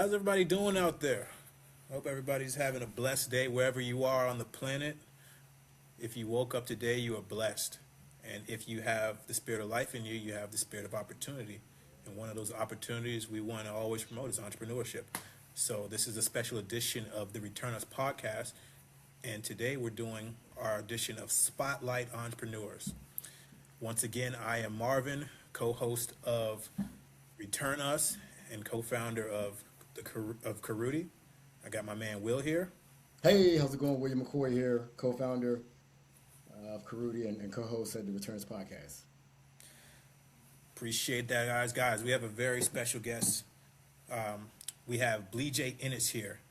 How's everybody doing out there? I hope everybody's having a blessed day wherever you are on the planet. If you woke up today, you are blessed. And if you have the spirit of life in you, you have the spirit of opportunity. And one of those opportunities we want to always promote is entrepreneurship. So this is a special edition of the ReturnUs Podcast. And today we're doing our edition of Spotlight Entrepreneurs. Once again, I am Marvin, co-host of Return Us and co-founder of Karuti. I got my man Will here. Hey, how's it going? William McCoy here, co-founder of Karuti and co-host at the ReturnUs Podcast. Appreciate that, guys. Guys, we have a very special guest. We have Bleejay Innis here.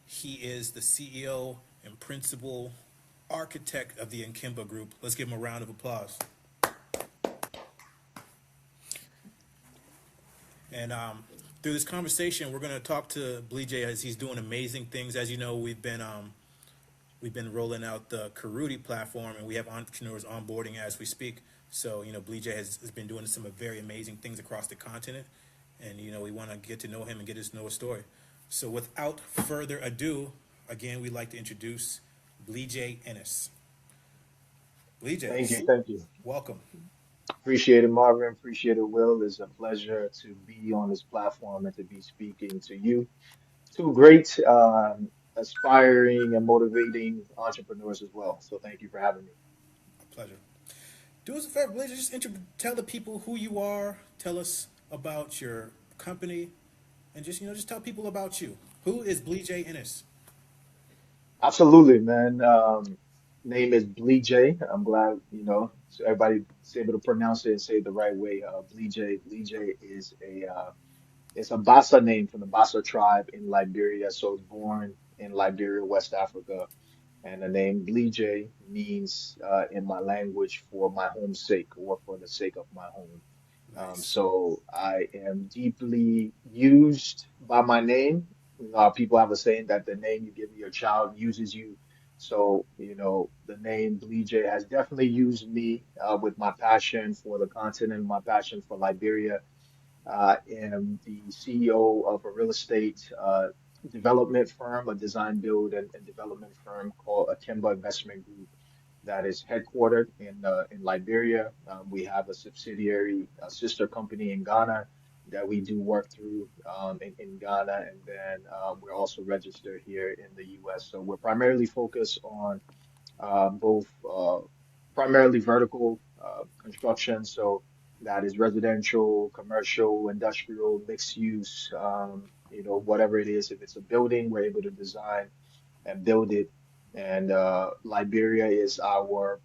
He is the CEO and principal architect of the Ikemba group. Let's give him a round of applause. And through this conversation, we're going to talk to Bleejay as he's doing amazing things. As you know, we've been rolling out the Karuti platform, and we have entrepreneurs onboarding as we speak. So, Bleejay has been doing some very amazing things across the continent, and, we want to get to know him and get to know his story. So without further ado, again, we'd like to introduce Bleejay Innis. Bleejay, Thank you. welcome. Appreciate it, Marvin. Appreciate it, Will. It's a pleasure to be on this platform and to be speaking to you. Two great, aspiring and motivating entrepreneurs as well. So thank you for having me. A pleasure. Do us a favor, Bleejay, just tell the people who you are, tell us about your company, and just tell people about you. Who is Bleejay Innis? Absolutely, man. Name is Bleejay. I'm glad, so everybody's able to pronounce it and say it the right way. Bleejay. Bleejay is it's a Bassa name from the Bassa tribe in Liberia. So I was born in Liberia, West Africa. And the name Bleejay means in my language for my home's sake or for the sake of my home. Nice. So I am deeply used by my name. People have a saying that the name you give your child uses you. So, the name Bleejay has definitely used me with my passion for the continent, my passion for Liberia. I am the CEO of a real estate development firm, a design, build, and development firm called Ikemba Investment Group that is headquartered in Liberia. We have a subsidiary, a sister company in Ghana that we do work through in Ghana, and then we're also registered here in the U.S. So we're primarily focused on both primarily vertical construction, so that is residential, commercial, industrial, mixed use, whatever it is. If it's a building, we're able to design and build it. And Liberia is our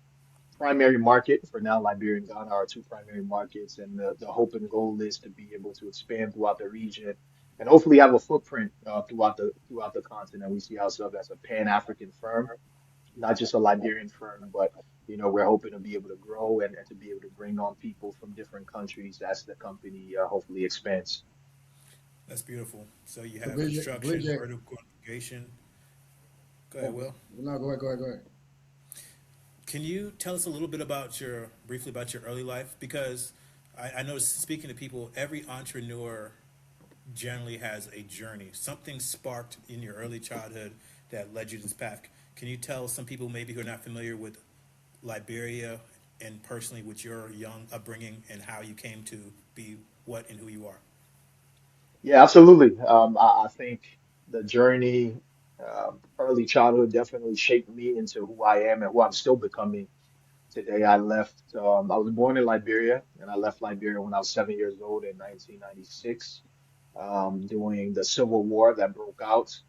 primary market for now. Liberia and Ghana are two primary markets, and the hope and goal is to be able to expand throughout the region and hopefully have a footprint throughout the continent. We see ourselves as a Pan-African firm, not just a Liberian firm, but we're hoping to be able to grow and to be able to bring on people from different countries as the company hopefully expands. That's beautiful. So you So have construction, Bleejay, vertical integration. Go ahead, oh, Will. no, go ahead. Can you tell us a little bit about briefly about your early life? Because I know speaking to people, every entrepreneur generally has a journey. Something sparked in your early childhood that led you to this path. Can you tell some people maybe who are not familiar with Liberia and personally with your young upbringing and how you came to be what and who you are? Yeah, absolutely. I think the journey, early childhood definitely shaped me into who I am and who I'm still becoming today. I was born in Liberia and I left Liberia when I was 7 years old in 1996, during the Civil War that broke out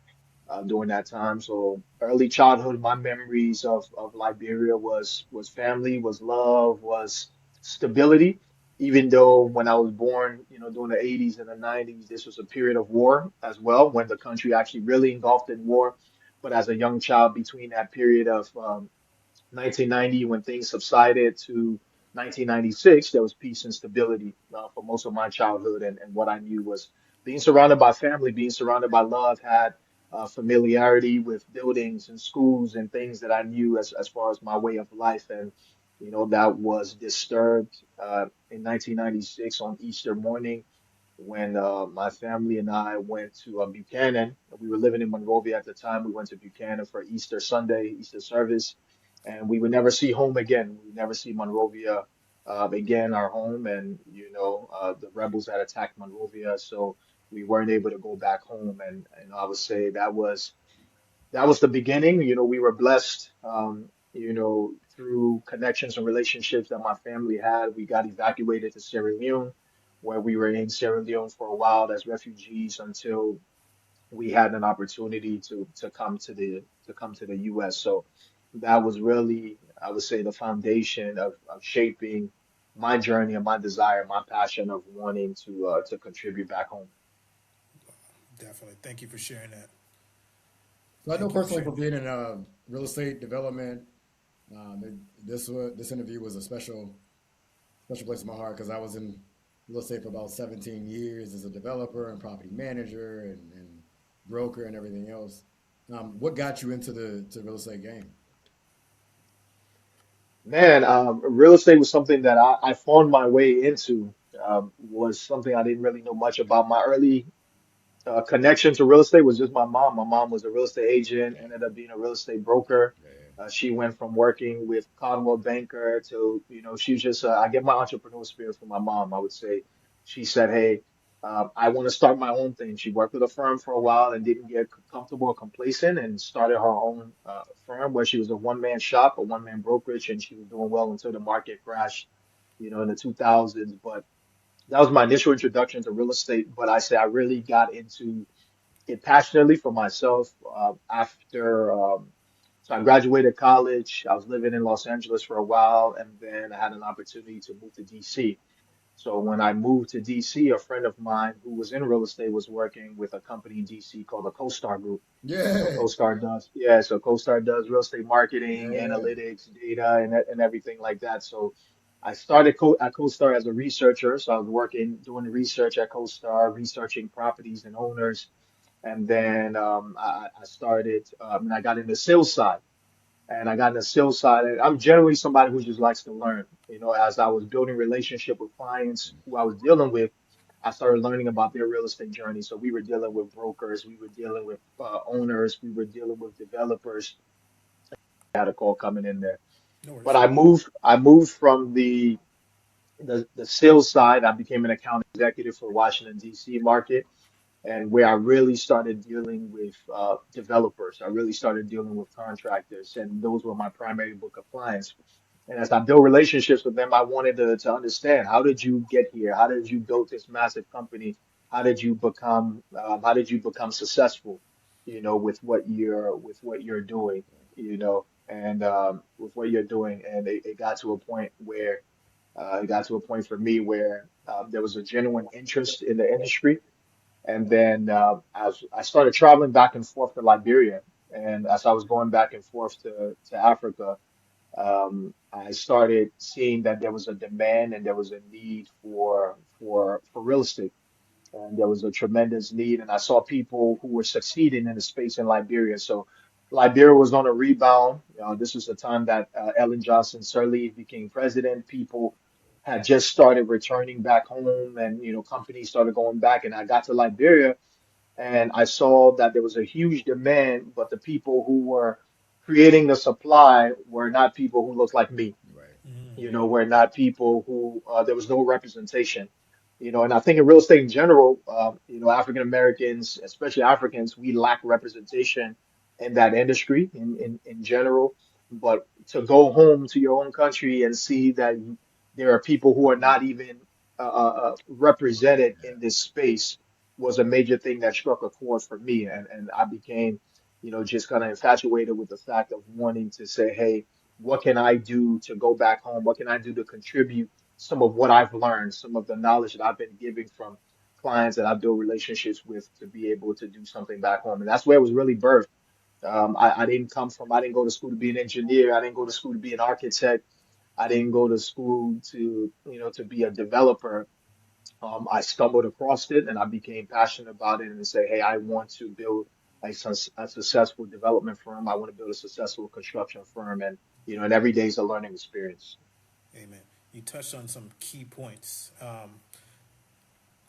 during that time. So early childhood, my memories of Liberia was family, was love, was stability. Even though when I was born, during the 80s and the 90s, this was a period of war as well, when the country actually really engulfed in war. But as a young child, between that period of 1990, when things subsided, to 1996, there was peace and stability for most of my childhood. And what I knew was being surrounded by family, being surrounded by love, had familiarity with buildings and schools and things that I knew as far as my way of life. And, that was disturbed in 1996 on Easter morning when my family and I went to Buchanan. We were living in Monrovia at the time. We went to Buchanan for Easter Sunday, Easter service, and we would never see home again. We would never see Monrovia again, our home. And, the rebels had attacked Monrovia, so we weren't able to go back home. And I would say that was the beginning. We were blessed, through connections and relationships that my family had. We got evacuated to Sierra Leone, where we were in Sierra Leone for a while as refugees until we had an opportunity to come to the U.S. So that was really, I would say, the foundation of shaping my journey and my desire, my passion of wanting to contribute back home. Definitely. Thank you for sharing that. So I know Thank you for personally for sharing that. being in real estate development, this interview was a special place in my heart because I was in real estate for about 17 years as a developer and property manager and broker and everything else. What got you into the real estate game? Man, real estate was something that I found my way into. Was something I didn't really know much about. My early connection to real estate was just my mom. My mom was a real estate agent, ended up being a real estate broker. She went from working with Conwell Banker to, she was just, I get my entrepreneurial spirit from my mom, I would say. She said, hey, I want to start my own thing. She worked with a firm for a while and didn't get comfortable or complacent and started her own firm where she was a one-man shop, a one-man brokerage, and she was doing well until the market crashed, in the 2000s. But that was my initial introduction to real estate. But I say I really got into it passionately for myself after. So I graduated college. I was living in Los Angeles for a while, and then I had an opportunity to move to DC. So when I moved to DC, a friend of mine who was in real estate was working with a company in DC called the CoStar Group. So Yeah, CoStar does real estate marketing, yeah. analytics, data, and everything like that. So I started at CoStar as a researcher. So I was working, doing research at CoStar, researching properties and owners. And then I started, and I got in the sales side. And I got in the sales side. And I'm generally somebody who just likes to learn. As I was building relationship with clients who I was dealing with, I started learning about their real estate journey. So we were dealing with brokers, we were dealing with owners, we were dealing with developers. I had a call coming in there. No But worries. I moved from the sales side. I became an account executive for Washington, D.C. market, and where I really started dealing with developers. I really started dealing with contractors, and those were my primary book of clients. And as I built relationships with them, I wanted to understand, how did you get here? How did you build this massive company? How did you become successful? With what you're doing. And with what you're doing, and it got to a point where it got to a point for me where there was a genuine interest in the industry. And then as I started traveling back and forth to Liberia, and as I was going back and forth to Africa, I started seeing that there was a demand and there was a need for real estate, and there was a tremendous need. And I saw people who were succeeding in the space in Liberia. So Liberia was on a rebound. This was the time that Ellen Johnson Sirleaf became president. People had just started returning back home, and companies started going back. And I got to Liberia, and I saw that there was a huge demand, but the people who were creating the supply were not people who looked like me. Right. We're not people who there was no representation. And I think in real estate in general, African Americans, especially Africans, we lack representation in that industry in general. But to go home to your own country and see that there are people who are not even represented in this space was a major thing that struck a chord for me. And I became, just kind of infatuated with the fact of wanting to say, hey, what can I do to go back home? What can I do to contribute some of what I've learned, some of the knowledge that I've been giving from clients that I've built relationships with to be able to do something back home? And that's where it was really birthed. I didn't go to school to be an engineer. I didn't go to school to be an architect. I didn't go to school to be a developer. I stumbled across it and I became passionate about it and say, hey, I want to build a successful development firm. I want to build a successful construction firm, and every day is a learning experience. Amen. You touched on some key points.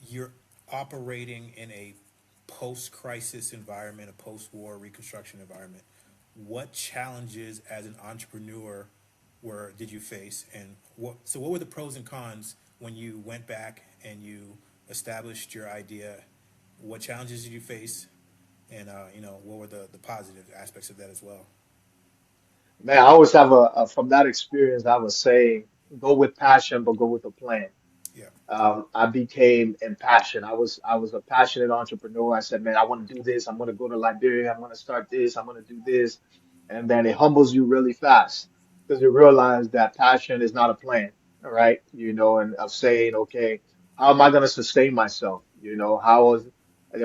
You're operating in a post-crisis environment, a post-war reconstruction environment, what challenges as an entrepreneur were did you face, and what were the pros and cons when you went back and you established your idea? What challenges did you face, and what were the positive aspects of that as well? Man, I always have from that experience, I was saying, go with passion, but go with a plan. Yeah, I became impassioned. I was a passionate entrepreneur. I said, man, I want to do this. I'm going to go to Liberia. I'm going to start this. I'm going to do this. And then it humbles you really fast because you realize that passion is not a plan. All right. And of saying, okay, how am I going to sustain myself? There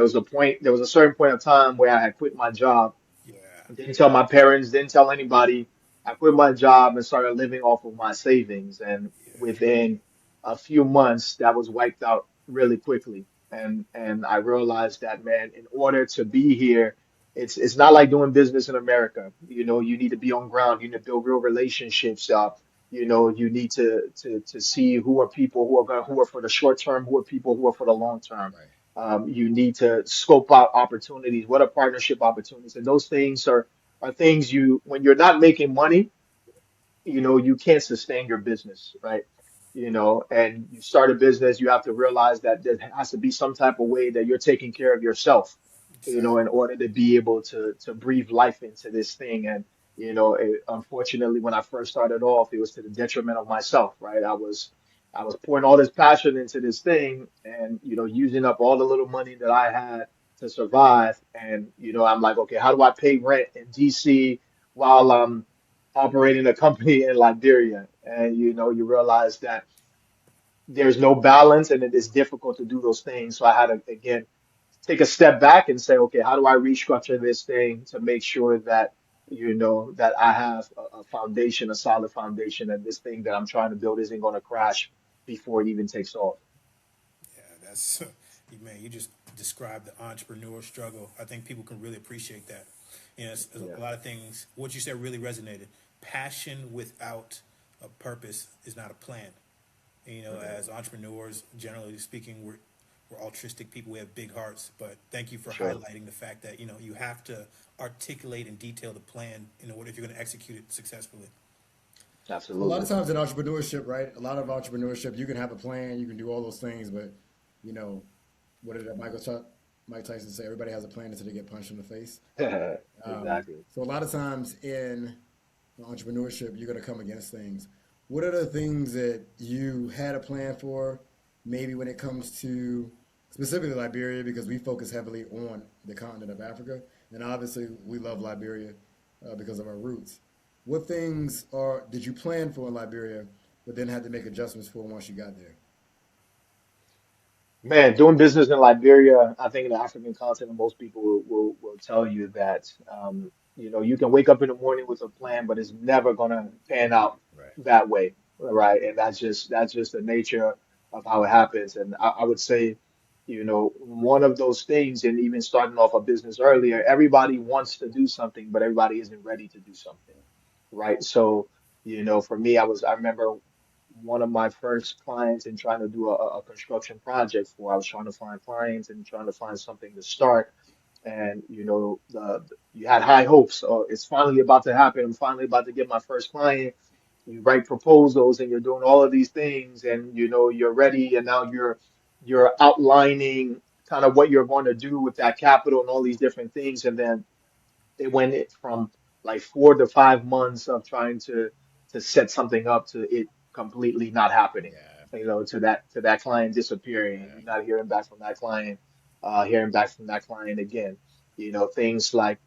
was a certain point of time where I had quit my job. yeah, Didn't tell my parents, didn't tell anybody. I quit my job and started living off of my savings. And within a few months, that was wiped out really quickly. And I realized that, man, in order to be here, it's not like doing business in America. You need to be on ground. You need to build real relationships up. You need to see who are people who are for the short term, who are people who are for the long term. Right. You need to scope out opportunities. What are partnership opportunities? And those things are things when you're not making money, you can't sustain your business, right? And you start a business, you have to realize that there has to be some type of way that you're taking care of yourself, in exactly. order to be able to breathe life into this thing. And, unfortunately, when I first started off, it was to the detriment of myself, right? I was pouring all this passion into this thing and, using up all the little money that I had to survive. And, I'm like, okay, how do I pay rent in DC while I'm operating a company in Liberia? And you realize that there's no balance and it is difficult to do those things. So I had to again take a step back and say, okay, how do I restructure this thing to make sure that that I have a foundation, a solid foundation, and this thing that I'm trying to build isn't going to crash before it even takes off. Yeah, that's man. You just described the entrepreneur struggle. I think people can really appreciate that. It's Yeah, a lot of things. What you said really resonated. Passion without a purpose is not a plan. And, as entrepreneurs, generally speaking, we're altruistic people. We have big hearts. But thank you for sure, highlighting the fact that you have to articulate and detail the plan in order if you're going to execute it successfully. A lot of absolutely. times in entrepreneurship, right? A lot of entrepreneurship, you can have a plan, you can do all those things, but you know, what did Mike Tyson say? Everybody has a plan until they get punched in the face. Exactly. So a lot of times in entrepreneurship, you're going to come against things. What are the things that you had a plan for? Maybe when it comes to specifically Liberia, because we focus heavily on the continent of Africa, and obviously we love Liberia because of our roots. What things are did you plan for in Liberia, but then had to make adjustments for once you got there? Man, doing business in Liberia, I think in the African continent, most people will tell you that, you can wake up in the morning with a plan, but it's never gonna pan out Right. that way, right? And that's just the nature of how it happens. And I would say, one of those things, and even starting off a business earlier, everybody wants to do something, but everybody isn't ready to do something, right? So, for me, I remember one of my first clients and trying to do a construction project for. I was trying to find clients and trying to find something to start. And you had high hopes. Oh, it's finally about to happen. I'm finally about to get my first client. You write proposals and you're doing all of these things, and you're ready. And now you're outlining kind of what you're going to do with that capital and all these different things. And then it went from like 4 to 5 months of trying to set something up to it completely not happening. Yeah. To that client disappearing, and Yeah. you're not hearing back from that client, hearing back from that client again. Things like,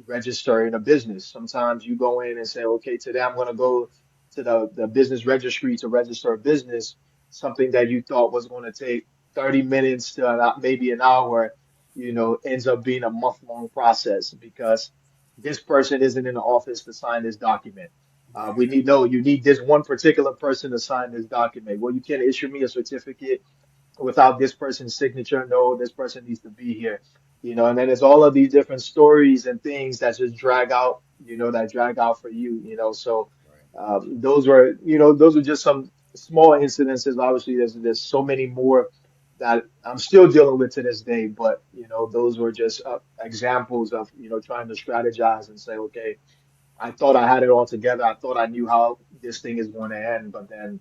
registering a business. Sometimes you go in and say, okay, today I'm going to go to the business registry to register a business. Something that you thought was going to take 30 minutes to maybe an hour, ends up being a month-long process because this person isn't in the office to sign this document. We Right. need no, you need this one particular person to sign this document. Well, you can't issue me a certificate without this person's signature. No, this person needs to be here. And then there's all of these different stories and things that just drag out for you. So Right. those were just some small incidences. Obviously, there's so many more that I'm still dealing with to this day. But those were just examples of trying to strategize and say, okay, I thought I had it all together. I thought I knew how this thing is going to end, but then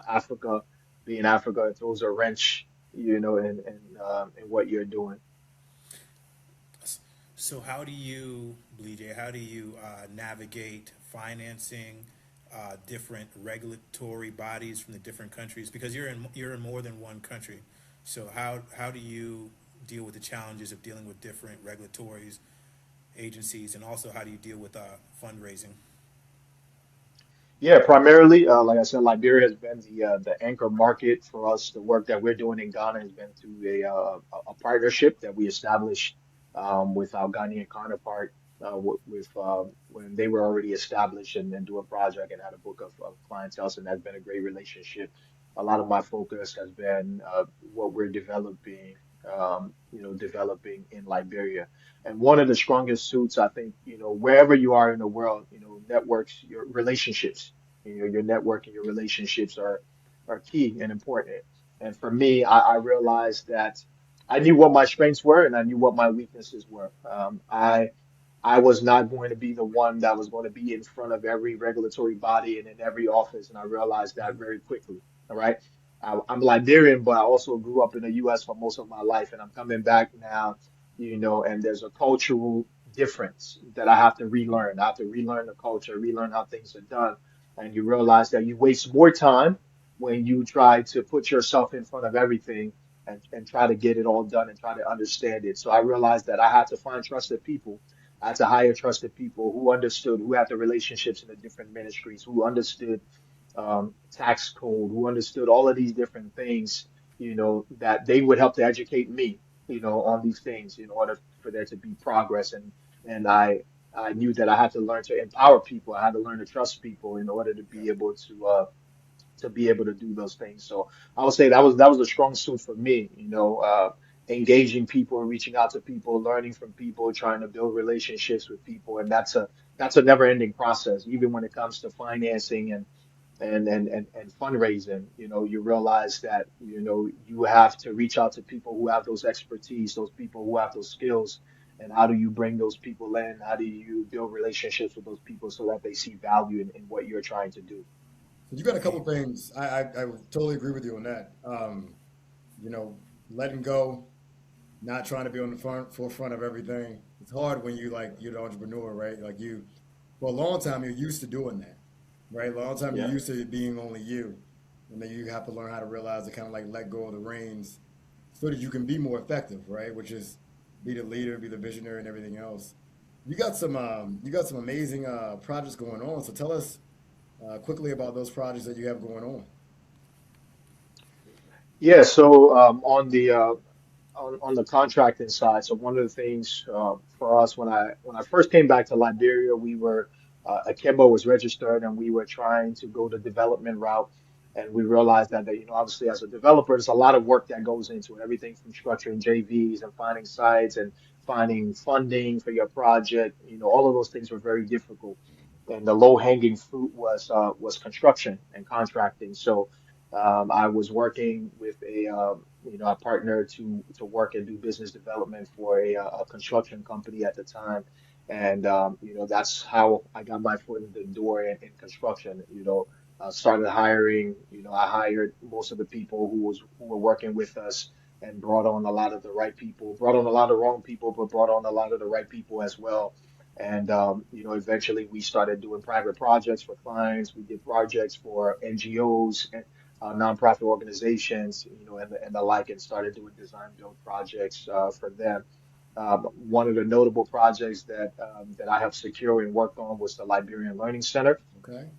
Africa, being Africa, it throws a wrench, in what you're doing. So how do you, Bleejay, how do you navigate financing different regulatory bodies from the different countries? Because you're in more than one country. So how do you deal with the challenges of dealing with different regulatory agencies, and also how do you deal with fundraising? Yeah, primarily, like I said, Liberia has been the anchor market for us. The work that we're doing in Ghana has been through a partnership that we established with our Ghanaian counterpart with when they were already established and doing project and had a book of clientele, and that's been a great relationship. A lot of my focus has been what we're developing in Liberia. And one of the strongest suits, I think, wherever you are in the world, networks, your relationships, your network and your relationships are key and important. And for me, I realized that I knew what my strengths were and I knew what my weaknesses were. I was not going to be the one that was going to be in front of every regulatory body and in every office, and I realized that very quickly. All right. I'm Liberian, but I also grew up in the U.S. for most of my life, and I'm coming back now, and there's a cultural difference that I have to relearn. I have to relearn the culture, relearn how things are done, and you realize that you waste more time when you try to put yourself in front of everything and try to get it all done and try to understand it. So I realized that I had to find trusted people. I had to hire trusted people who understood, who had the relationships in the different ministries, who understood tax code, who understood all of these different things, that they would help to educate me, on these things in order for there to be progress. And I knew that I had to learn to empower people. I had to learn to trust people in order to be able to do those things. So I would say that was a strong suit for me, engaging people, reaching out to people, learning from people, trying to build relationships with people, and that's a never-ending process, even when it comes to financing and fundraising. You realize that you have to reach out to people who have those expertise, those people who have those skills. And how do you bring those people in? How do you build relationships with those people so that they see value in what you're trying to do? So you got a couple Hey, things. I would totally agree with you on that. You know, letting go, not trying to be on the forefront of everything. It's hard when you're the entrepreneur, right? Like you, for a long time, you're used to doing that, right? A long time you're Yeah. used to it being only you, and then you have to learn how to realize to kind of like let go of the reins so that you can be more effective, right? Which is be the leader, be the visionary, and everything else. You got some amazing projects going on. So tell us quickly about those projects that you have going on. Yeah, so on the contracting side, so one of the things for us when I first came back to Liberia, we were Ikemba was registered and we were trying to go the development route, and we realized that obviously as a developer, there's a lot of work that goes into it, everything from structuring JVs and finding sites and finding funding for your project. All of those things were very difficult, and the low-hanging fruit was construction and contracting. So I was working with a partner to work and do business development for a construction company at the time, and that's how I got my foot in the door in construction. Started hiring. I hired most of the people who were working with us and brought on a lot of the right people, brought on a lot of wrong people, but brought on a lot of the right people as well. And eventually we started doing private projects for clients. We did projects for NGOs nonprofit organizations, and the like, and started doing design build projects for them. One of the notable projects that I have secured and worked on was the Liberian Learning Center. Okay.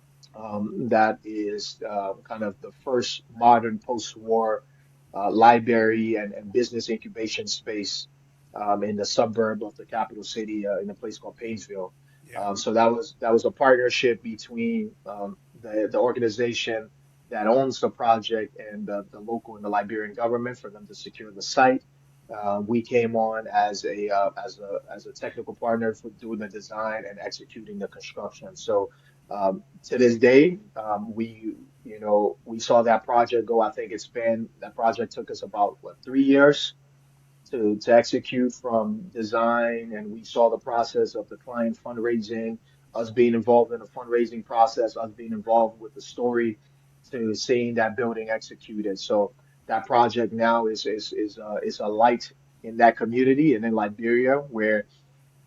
That is kind of the first modern post-war library and business incubation space in the suburb of the capital city in a place called Painesville. yeah, So that was a partnership between the organization that owns the project and the local and the Liberian government for them to secure the site. We came on as a technical partner for doing the design and executing the construction. So to this day, we saw that project go. I think that project took us about, what, 3 years to execute from design, and we saw the process of the client fundraising, us being involved in the fundraising process, us being involved with the story, to seeing that building executed. So that project now is a light in that community and in Liberia, where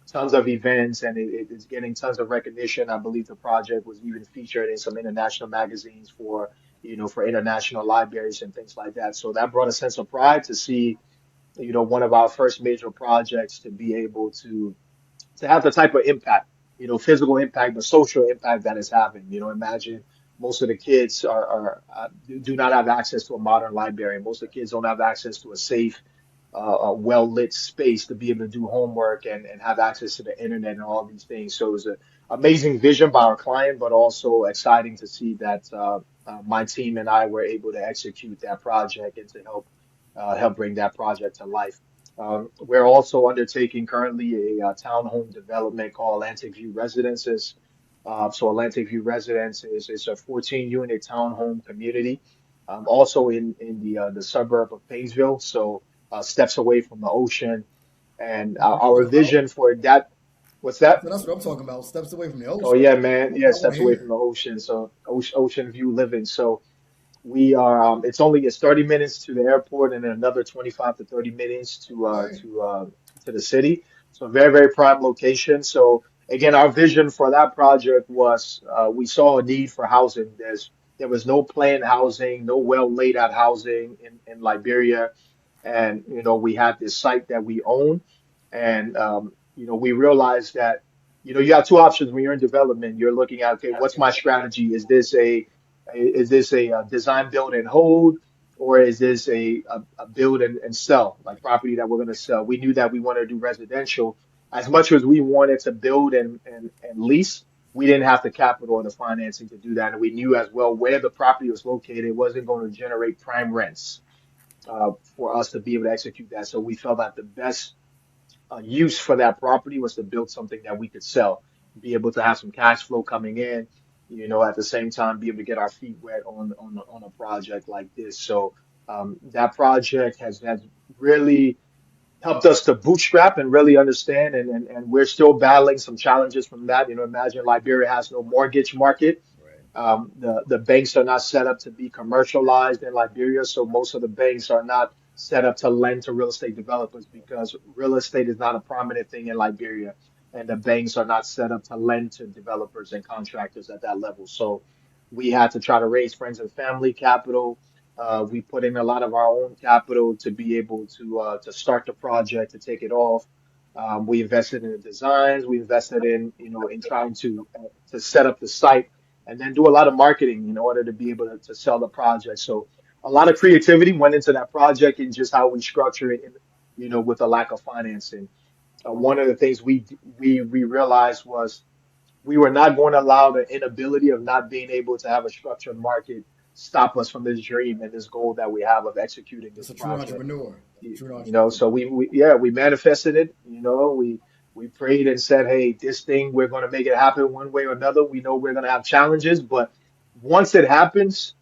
tons of events, and it's getting tons of recognition. I believe the project was even featured in some international magazines for international libraries and things like that. So that brought a sense of pride to see, one of our first major projects to be able to have the type of impact, physical impact, but social impact that it's having. Imagine most of the kids do not have access to a modern library. Most of the kids don't have access to a safe, a well-lit space to be able to do homework and have access to the internet and all these things. So it was an amazing vision by our client, but also exciting to see that my team and I were able to execute that project and to help bring that project to life. We're also undertaking currently a townhome development called Atlantic View Residences. So Atlantic View Residences is a 14-unit townhome community, also in the suburb of Painesville, so steps away from the ocean. And That's what I'm our talking about. vision for that, what's that? So that's what I'm talking about. Steps away from the Oh ocean. yeah, man, yeah, I want steps to away from hear. the ocean, so ocean view living. So it's 30 minutes to the airport and then another 25 to 30 minutes Okay. to the city. So very, very prime location. So again, our vision for that project was, we saw a need for housing. There was no planned housing, no well laid out housing in Liberia. And we had this site that we own, and we realized that you have two options when you're in development. You're looking at, okay, what's my strategy? Is this a design, build, and hold, or is this a build and sell, like property that we're going to sell? We knew that we wanted to do residential. As much as we wanted to build and lease, we didn't have the capital or the financing to do that. And we knew as well where the property was located wasn't going to generate prime rents for us to be able to execute that. So we felt that the best use for that property was to build something that we could sell, be able to have some cash flow coming in, at the same time be able to get our feet wet on a project like this. So that project has really helped us to bootstrap and really understand, and we're still battling some challenges from that. Imagine Liberia has no mortgage market. Right. The banks are not set up to be commercialized in Liberia, so most of the banks are not set up to lend to real estate developers because real estate is not a prominent thing in Liberia, and the banks are not set up to lend to developers and contractors at that level. So we had to try to raise friends and family capital. We put in a lot of our own capital to be able to start the project, to take it off. We invested in the designs. We invested in trying to set up the site and then do a lot of marketing in order to be able to sell the project. So a lot of creativity went into that project and just how we structure it, with a lack of financing. One of the things we realized was we were not going to allow the inability of not being able to have a structured market stop us from this dream and this goal that we have of executing That's this a true project. entrepreneur. That's a true So entrepreneur. we manifested it. We prayed and said, hey, this thing, we're going to make it happen one way or another. We know we're going to have challenges, but once it happens,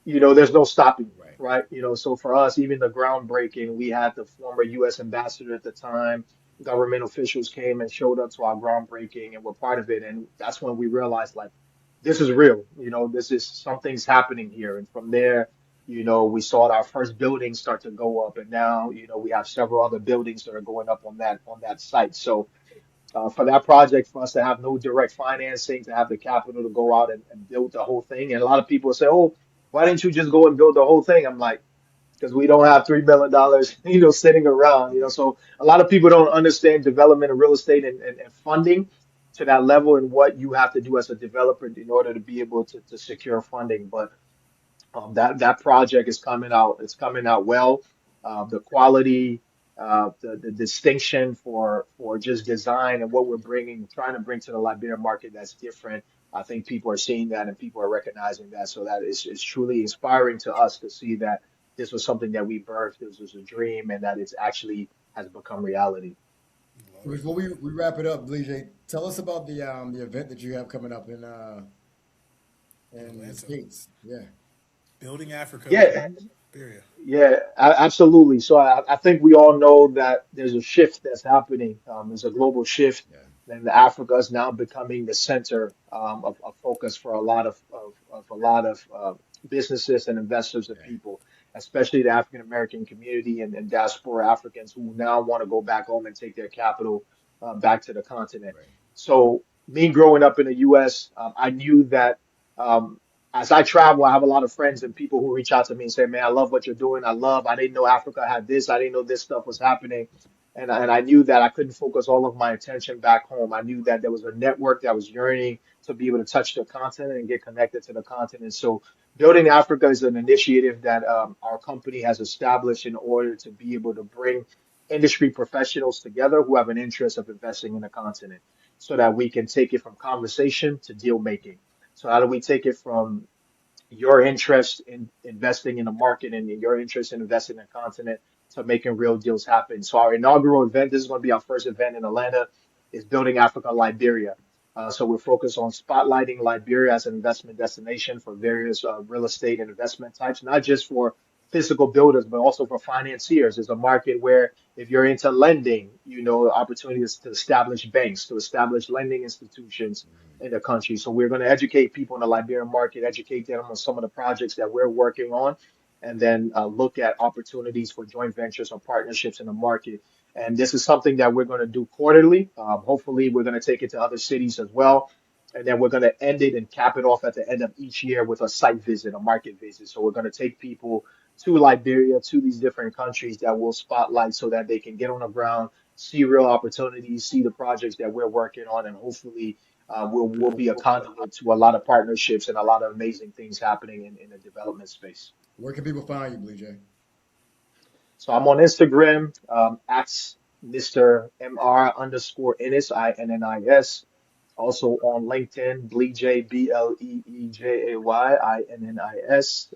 there's no stopping, Right. right? So for us, even the groundbreaking, we had the former U.S. ambassador at the time. Government officials came and showed up to our groundbreaking and were part of it. And that's when we realized, like, this is real. This is something's happening here. And from there, we saw our first buildings start to go up. And now, we have several other buildings that are going up on that site. So for that project, for us to have no direct financing, to have the capital to go out and build the whole thing. And a lot of people say, "Oh, why didn't you just go and build the whole thing?" I'm like, because we don't have $3 million, sitting around. So a lot of people don't understand development of real estate and funding to that level and what you have to do as a developer in order to be able to secure funding. But that project is coming out. It's coming out well. The quality, the distinction for just design and what we're trying to bring to the Liberian market that's different. I think people are seeing that and people are recognizing that. So that is truly inspiring to us to see that this was something that we birthed. This was a dream, and that it's actually has become reality. So before we wrap it up, Bleejay, tell us about the event that you have coming up in in and the Atlanta. States. Yeah. Building Africa, Yeah, Liberia. yeah, absolutely. So I think we all know that there's a shift that's happening. There's a global shift, Yeah. and Africa is now becoming the center of focus for a lot of a lot of businesses and investors and Yeah. people, especially the African American community and diaspora Africans who now want to go back home and take their capital back to the continent. Right. So me growing up in the U.S., I knew that. Um, as I travel, I have a lot of friends and people who reach out to me and say, "Man, I love what you're doing. I didn't know Africa had this. I didn't know this stuff was happening." And I knew that I couldn't focus all of my attention back home. I knew that there was a network that was yearning to be able to touch the continent and get connected to the continent. So Building Africa is an initiative that our company has established in order to be able to bring industry professionals together who have an interest of investing in the continent so that we can take it from conversation to deal making. So how do we take it from your interest in investing in the market and your interest in investing in the continent to making real deals happen? So our inaugural event, this is going to be our first event in Atlanta, is Building Africa Liberia. So we're focused on spotlighting Liberia as an investment destination for various real estate and investment types, not just for physical builders, but also for financiers. It's a market where if you're into lending, opportunities to establish banks, to establish lending institutions in the country. So we're going to educate people in the Liberian market, educate them on some of the projects that we're working on, and then look at opportunities for joint ventures or partnerships in the market. And this is something that we're going to do quarterly. Hopefully, we're going to take it to other cities as well. And then we're going to end it and cap it off at the end of each year with a site visit, a market visit. So we're going to take people to Liberia, to these different countries that we'll spotlight so that they can get on the ground, see real opportunities, see the projects that we're working on, and hopefully we'll be a conduit to a lot of partnerships and a lot of amazing things happening in the development space. Where can people find you, Bleejay? So I'm on Instagram at Mr. MR underscore Innis, Innis. Also on LinkedIn, Bleejay, Bleejay, Innis.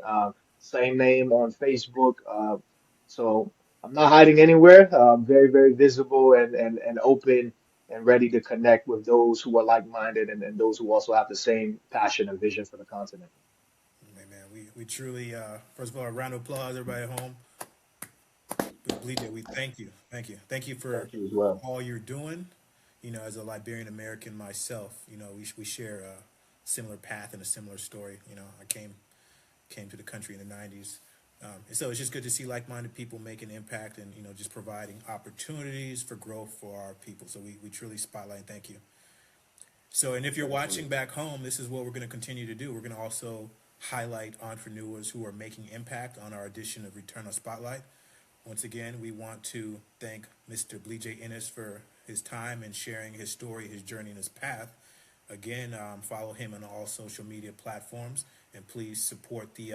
Same name on Facebook. So I'm not hiding anywhere. Very, very visible and open and ready to connect with those who are like-minded and those who also have the same passion and vision for the continent. Hey, man, we truly, first of all, a round of applause, everybody at home. But Bleejay, we thank you. Thank you for Thank you as well. all you're doing. As a Liberian American myself, we share a similar path and a similar story. I came to the country in the '90s, and so it's just good to see like-minded people make an impact and just providing opportunities for growth for our people. So we truly spotlight and thank you. So, and if you're watching back home, this is what we're going to continue to do. We're going to also highlight entrepreneurs who are making impact on our edition of ReturnUs Spotlight. Once again, we want to thank Mr. Bleejay Innis for his time and sharing his story, his journey, and his path. Again, follow him on all social media platforms, and please support the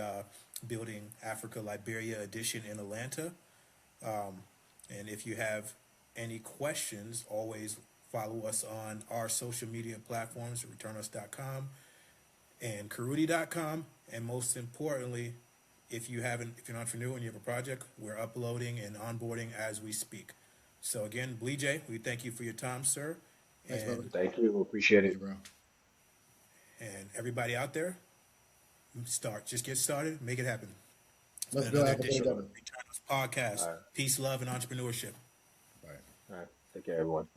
Building Africa Liberia edition in Atlanta. And if you have any questions, always follow us on our social media platforms, ReturnUs.com and Karuti.com. And most importantly, if you're an entrepreneur and you have a project, we're uploading and onboarding as we speak. So again, Bleejay, we thank you for your time, sir. Thanks, brother. Thank you. Appreciate Thank it. you, bro. And everybody out there, just get started, make it happen. It's Let's been build another Africa edition of together. ReturnUs Podcast. All right. Peace, love, and entrepreneurship. All right. All right. Take care, everyone.